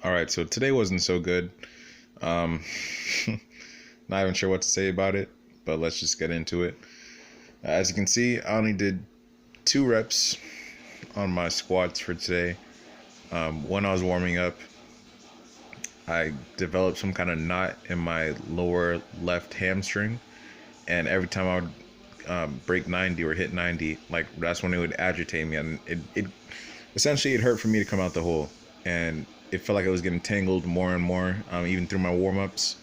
All right, so today wasn't so good. Um, Not even sure what to say about it, but let's just get into it. As you can see, I only did 2 reps on my squats for today. When I was warming up, I developed some kind of knot in my lower left hamstring, and every time I would break 90 or hit 90, like that's when it would agitate me, and it essentially it hurt for me to come out the hole, and it felt like it was getting tangled more and more, even through my warm-ups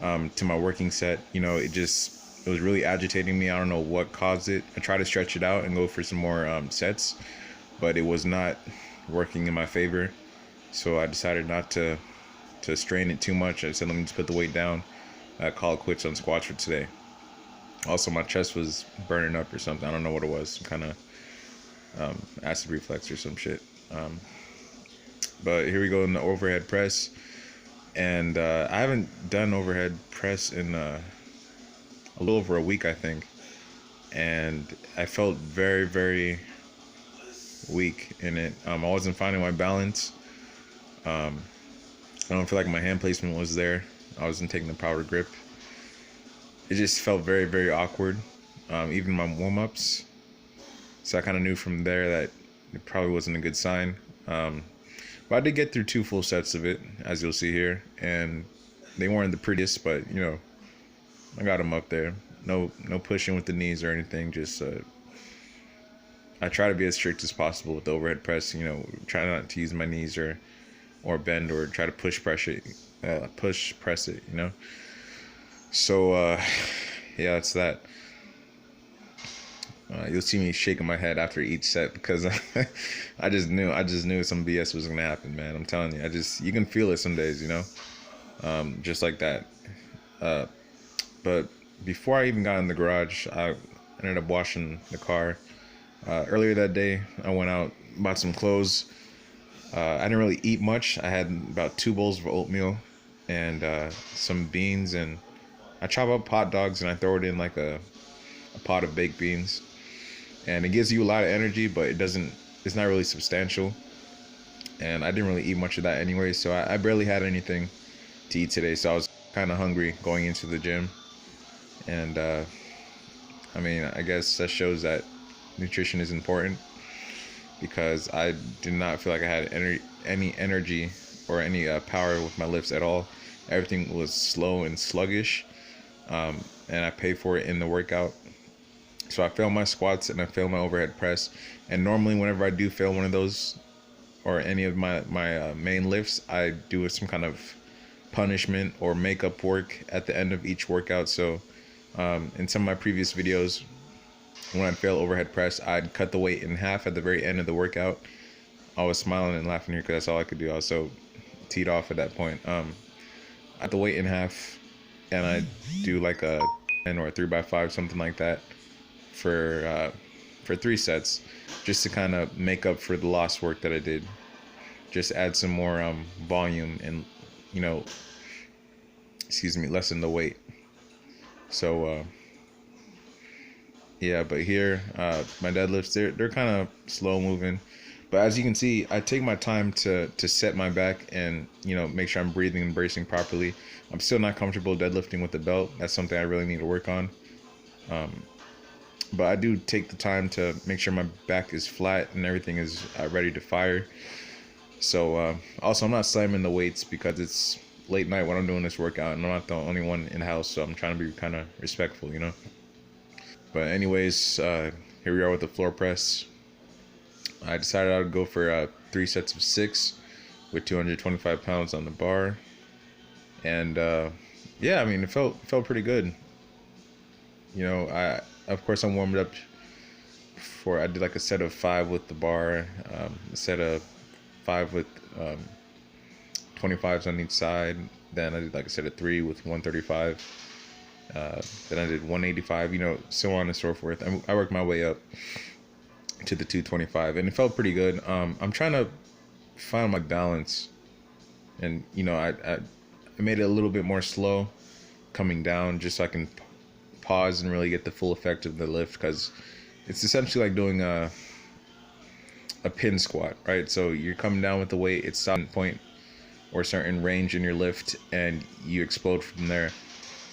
to my working set. It was really agitating me. I don't know what caused it. I tried to stretch it out and go for some more sets, but it was not working in my favor. So I decided not to strain it too much. I said, let me just put the weight down. Call it quits on squats for today. Also, my chest was burning up or something. I don't know what it was. Some kind of acid reflux or some shit. But here we go in the overhead press. And I haven't done overhead press in a little over a week, I think. And I felt very, very weak in it. I wasn't finding my balance. I don't feel like my hand placement was there. I wasn't taking the proper grip. It just felt very, very awkward. Even my warm-ups. So I kind of knew from there that it probably wasn't a good sign. But I did get through 2 full sets of it, as you'll see here, and they weren't the prettiest, but I got them up there. No pushing with the knees or anything. Just I try to be as strict as possible with the overhead press. Try not to use my knees or bend or try to push press it. So yeah, that's that. You'll see me shaking my head after each set because I just knew some BS was gonna happen, man. I'm telling you, you can feel it some days, just like that. But before I even got in the garage, I ended up washing the car. Earlier that day, I went out, bought some clothes. I didn't really eat much. I had about 2 bowls of oatmeal and some beans, and I chop up hot dogs and I throw it in like a pot of baked beans. And it gives you a lot of energy, but it's not really substantial. And I didn't really eat much of that anyway, so I barely had anything to eat today. So I was kind of hungry going into the gym. And I guess that shows that nutrition is important, because I did not feel like I had any energy or any power with my lifts at all. Everything was slow and sluggish, and I paid for it in the workout. So I failed my squats and I failed my overhead press. And normally whenever I do fail one of those or any of my main lifts, I do some kind of punishment or makeup work at the end of each workout. So in some of my previous videos, when I'd fail overhead press, I'd cut the weight in half at the very end of the workout. I was smiling and laughing here because that's all I could do. I was so teed off at that point. I cut the weight in half and I do like a 10 or a 3x5, something like that, for 3 sets, just to kind of make up for the lost work that I did. Just add some more volume and lessen the weight. So yeah, but here my deadlifts, they're kind of slow moving, but as you can see, I take my time to set my back and make sure I'm breathing and bracing properly. I'm still not comfortable deadlifting with the belt. That's something I really need to work on. But I do take the time to make sure my back is flat and everything is ready to fire. So also, I'm not slamming the weights because it's late night when I'm doing this workout, and I'm not the only one in the house, so I'm trying to be kind of respectful, But anyways, here we are with the floor press. I decided I would go for 3 sets of 6 with 225 pounds on the bar. And yeah, it felt pretty good. Of course, I warmed up I did like a set of 5 with the bar, a set of 5 with 25s on each side. Then I did like a set of 3 with 135. Then I did 185, so on and so forth. I worked my way up to the 225, and it felt pretty good. I'm trying to find my balance, and I made it a little bit more slow coming down, just so I can pause and really get the full effect of the lift, because it's essentially like doing a pin squat, right? So you're coming down with the weight, it's stopping point, or a certain range in your lift, and you explode from there.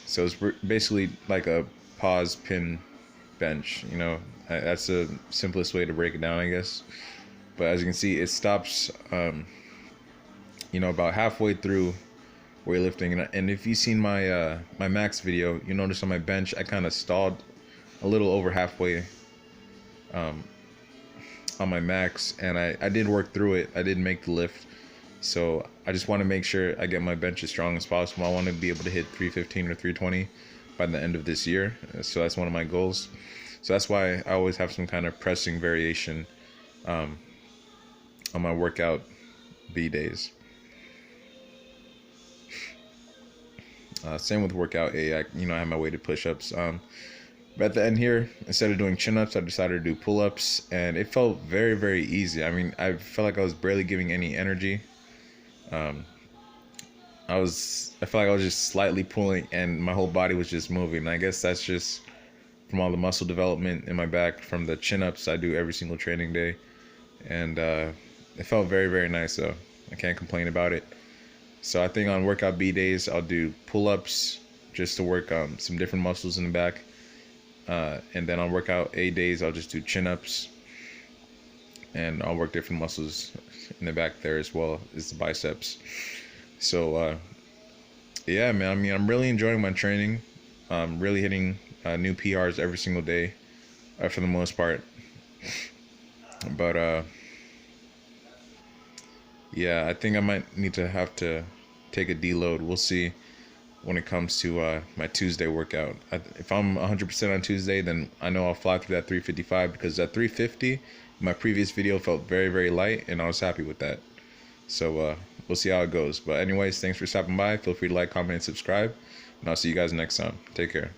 So it's basically like a pause pin bench, you know. That's the simplest way to break it down, I guess. But as you can see, it stops, you know, about halfway through weightlifting. And if you've seen my my max video, you notice on my bench I kind of stalled a little over halfway on my max, and I did work through it. I did make the lift. So I just want to make sure I get my bench as strong as possible. I want to be able to hit 315 or 320 by the end of this year. So that's one of my goals. So that's why I always have some kind of pressing variation on my workout B days. Same with workout A. I have my weighted push-ups. But at the end here, instead of doing chin-ups, I decided to do pull-ups, and it felt very, very easy. I mean, I felt like I was barely giving any energy. I felt like I was just slightly pulling, and my whole body was just moving. I guess that's just from all the muscle development in my back from the chin-ups I do every single training day, and it felt very, very nice. So I can't complain about it. So I think on workout B days, I'll do pull-ups just to work some different muscles in the back, and then on workout A days, I'll just do chin-ups, and I'll work different muscles in the back there as well as the biceps. So yeah, man, I mean, I'm really enjoying my training. I'm really hitting new PRs every single day for the most part. But yeah, I think I might need to have to take a deload. We'll see when it comes to my Tuesday workout. If I'm 100% on Tuesday, then I know I'll fly through that 355, because that 350, my previous video felt very, very light, and I was happy with that. So we'll see how it goes. But anyways, thanks for stopping by. Feel free to like, comment, and subscribe, and I'll see you guys next time. Take care.